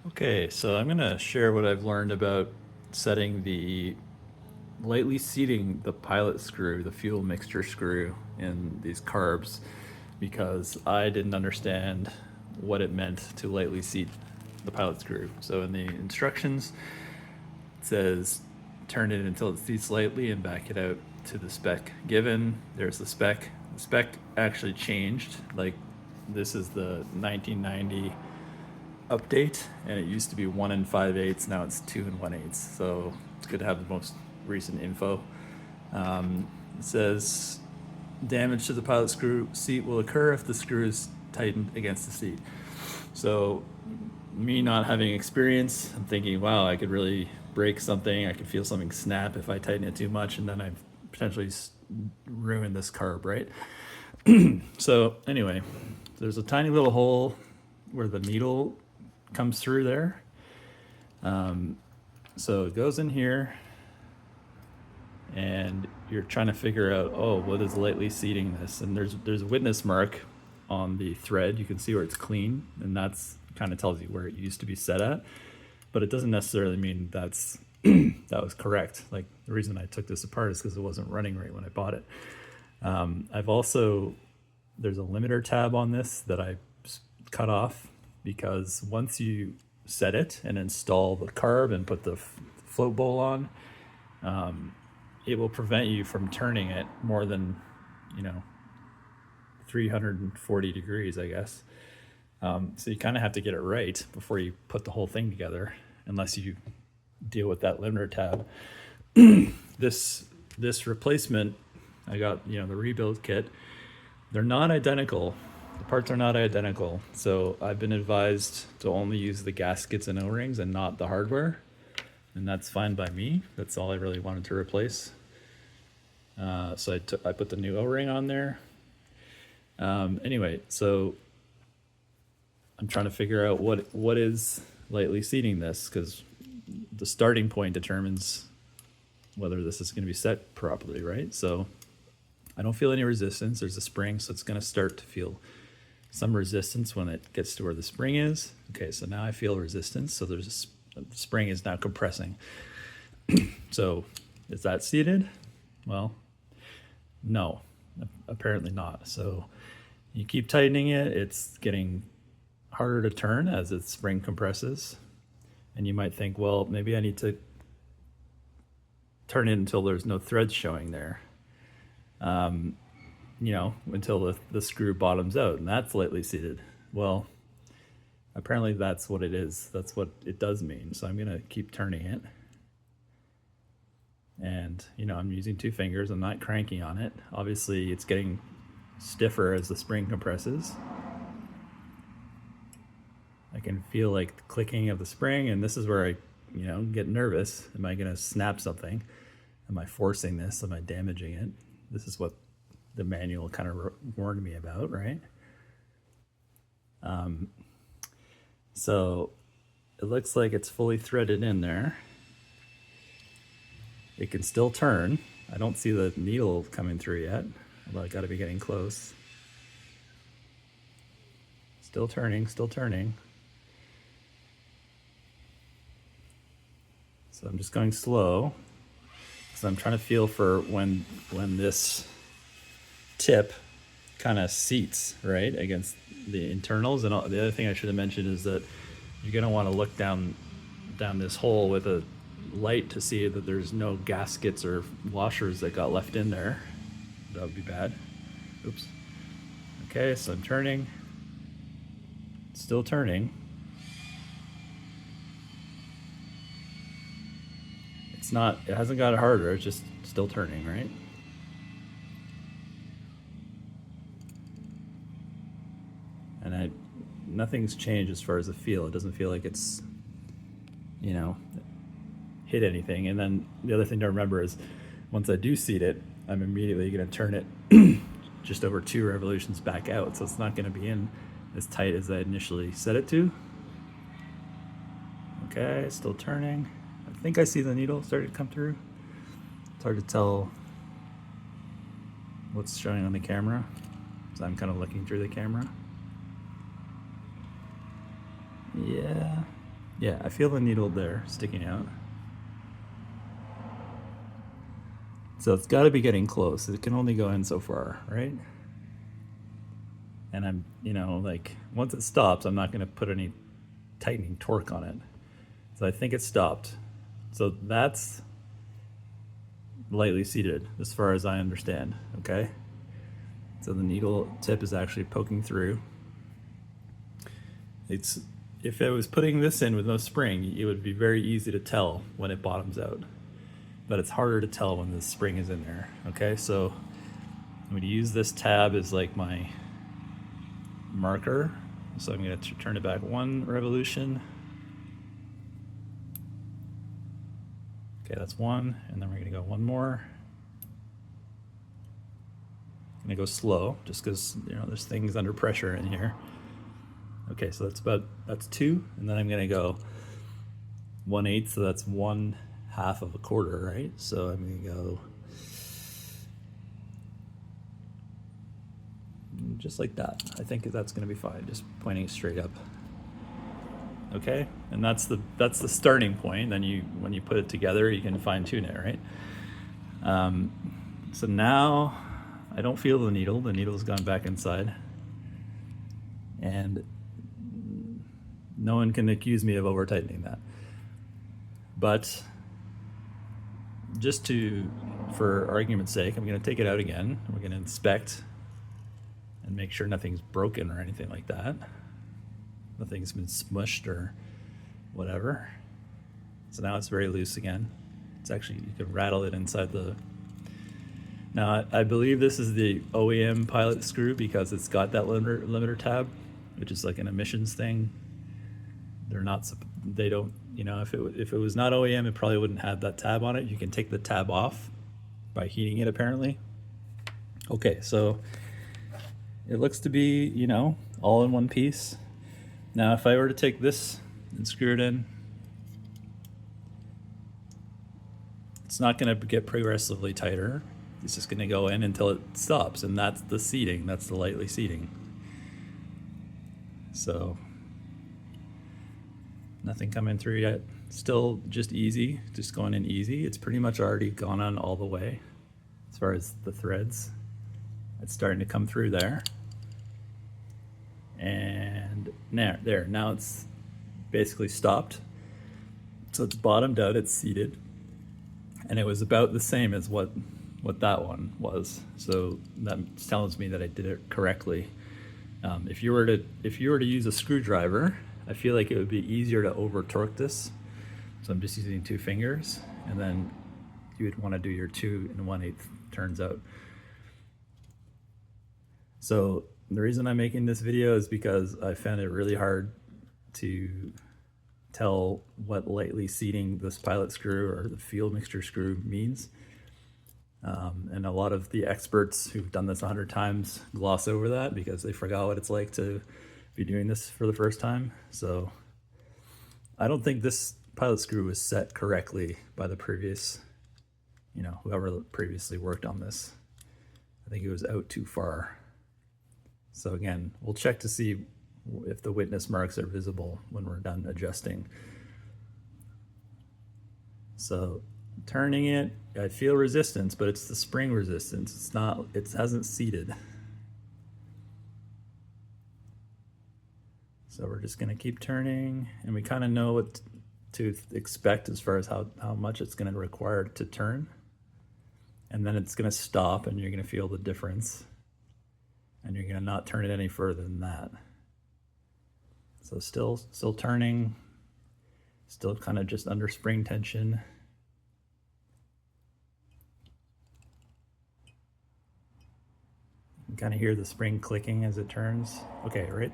Okay, so I'm gonna share what I've learned about setting the lightly seating the pilot screw, the fuel mixture screw in these carbs, because I didn't understand what it meant to lightly seat the pilot screw. So in the instructions, it says turn it until it seats lightly and back it out to the spec given. There's the spec. The spec actually changed. Like this is the 1990 update, and it used to be 1 and 5/8. Now it's 2 and 1/8. So it's good to have the most recent info. It says damage to the pilot screw seat will occur if the screw is tightened against the seat. So me not having experience, I'm thinking, wow, I could really break something. I could feel something snap if I tighten it too much, and then I've potentially ruined this carb, right? So anyway, there's a tiny little hole where the needle comes through there. So it goes in here, and you're trying to figure out, oh, what is lightly seating this? And there's a witness mark on the thread. You can see where it's clean, and that's kind of tells you where it used to be set at. But it doesn't necessarily mean that's that was correct. Like the reason I took this apart is because it wasn't running right when I bought it. I've also there's a limiter tab on this that I cut off, because once you set it and install the carb and put the float bowl on, it will prevent you from turning it more than, 340 degrees, I guess. So you kind of have to get it right before you put the whole thing together, unless you deal with that limiter tab. This replacement, I got, the rebuild kit. They're not identical. The parts are not identical. So I've been advised to only use the gaskets and O-rings and not the hardware. And that's fine by me. That's all I really wanted to replace. So I put the new O-ring on there. Anyway, so I'm trying to figure out what is lightly seating this, because the starting point determines whether this is going to be set properly, right? So I don't feel any resistance. There's a spring, so it's going to start to feel some resistance when it gets to where the spring is. Okay, so now I feel resistance. So the spring is now compressing. So is that seated? Well, no, apparently not. So you keep tightening it. It's getting harder to turn as the spring compresses. And you might think, well, maybe I need to turn it until there's no threads showing there. Until the screw bottoms out, and that's lightly seated. Well, apparently that's what it is. That's what it does mean. So I'm going to keep turning it. And, I'm using 2 fingers. I'm not cranking on it. Obviously, it's getting stiffer as the spring compresses. I can feel like the clicking of the spring, and this is where I, get nervous. Am I going to snap something? Am I forcing this? Am I damaging it? This is what the manual kind of warned me about, right? So it looks like it's fully threaded in there. It can still turn. I don't see the needle coming through yet, although I got to be getting close. Still turning, still turning. So I'm just going slow. So I'm trying to feel for when this tip kind of seats right against the internals. And the other thing I should have mentioned is that you're going to want to look down this hole with a light to see that there's no gaskets or washers that got left in there. That would be bad. Oops. Okay, so I'm turning. Still turning. It hasn't got harder, it's just still turning, right? And nothing's changed as far as the feel. It doesn't feel like it's, hit anything. And then the other thing to remember is once I do seat it, I'm immediately going to turn it just over 2 revolutions back out. So it's not going to be in as tight as I initially set it to. Okay, still turning. I think I see the needle starting to come through. It's hard to tell what's showing on the camera, so I'm kind of looking through the camera. Yeah, Yeah, I feel the needle there sticking out. So it's got to be getting close. It can only go in so far, right? And I'm, like, once it stops, I'm not going to put any tightening torque on it. So I think it stopped. So that's lightly seated as far as I understand, okay? So the needle tip is actually poking through. If I was putting this in with no spring, it would be very easy to tell when it bottoms out. But it's harder to tell when the spring is in there, okay? So I'm going to use this tab as like my marker. So I'm going to turn it back 1 revolution. Okay, that's 1, and then we're going to go 1 more. I'm going to go slow, just because there's things under pressure in here. Okay, so that's 2, and then I'm going to go 1/8, so that's 1/2 of a quarter, right? So I'm going to go just like that. I think that's going to be fine, just pointing straight up. Okay, and that's the starting point. Then when you put it together, you can fine tune it, right? So now I don't feel the needle. The needle's gone back inside, and no one can accuse me of over tightening that. But just for argument's sake, I'm going to take it out again. We're going to inspect and make sure nothing's broken or anything like that. Nothing's been smushed or whatever. So now it's very loose again. It's actually, you can rattle it inside the... Now I believe this is the OEM pilot screw because it's got that limiter tab, which is like an emissions thing. They don't, if it was not OEM, it probably wouldn't have that tab on it. You can take the tab off by heating it apparently. Okay, so it looks to be, all in one piece. Now if I were to take this and screw it in, it's not going to get progressively tighter. It's just going to go in until it stops, and that's the seating. That's the lightly seating. So nothing coming through yet. Still just easy, just going in easy. It's pretty much already gone on all the way as far as the threads. It's starting to come through there. And now it's basically stopped. So it's bottomed out, it's seated. And it was about the same as what that one was. So that tells me that I did it correctly. If you were to use a screwdriver, I feel like it would be easier to over torque this. So I'm just using 2 fingers, and then you would want to do your 2 1/8 turns out. So the reason I'm making this video is because I found it really hard to tell what lightly seating this pilot screw or the fuel mixture screw means. And a lot of the experts who've done this 100 times gloss over that because they forgot what it's like to be doing this for the first time. So I don't think this pilot screw was set correctly by the previous, whoever previously worked on this. I think it was out too far. So again, we'll check to see if the witness marks are visible when we're done adjusting. So turning it, I feel resistance, but it's the spring resistance. It hasn't seated. So we're just gonna keep turning, and we kind of know what to expect as far as how much it's gonna require to turn. And then it's gonna stop, and you're gonna feel the difference. And you're gonna not turn it any further than that. So still turning, still kind of just under spring tension. You can kind of hear the spring clicking as it turns. Okay, right?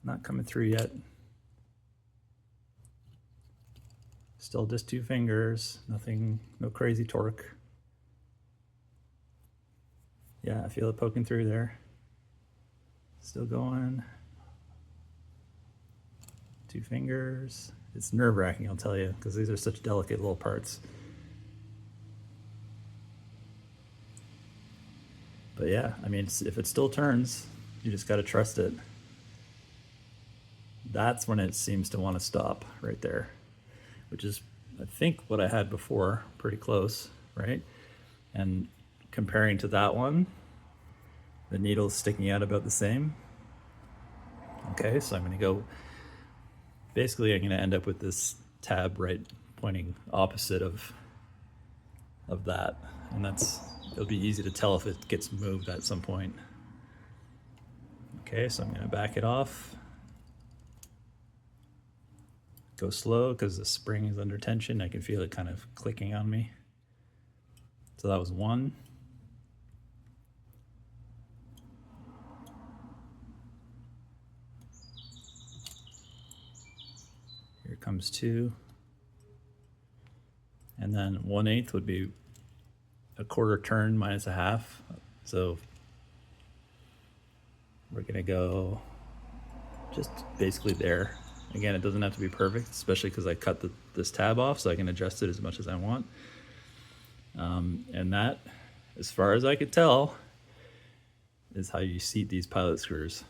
Not coming through yet. Still just 2 fingers, nothing, no crazy torque. Yeah, I feel it poking through there. Still going. 2 fingers. It's nerve-wracking, I'll tell you, because these are such delicate little parts. But yeah, I mean, if it still turns, You just got to trust it. That's when it seems to want to stop right there, which is, I think, what I had before, pretty close, right? And comparing to that one, the needle's sticking out about the same. Okay, so I'm going to go, basically I'm going to end up with this tab right pointing opposite of that, and it'll be easy to tell if it gets moved at some point. Okay, so I'm going to back it off, go slow because the spring is under tension. I can feel it kind of clicking on me. So that was one. Here comes two. And then 1/8 would be a quarter turn minus a half. So we're gonna go just basically there. Again, it doesn't have to be perfect, especially because I cut this tab off, so I can adjust it as much as I want. And that, as far as I could tell, is how you seat these pilot screws.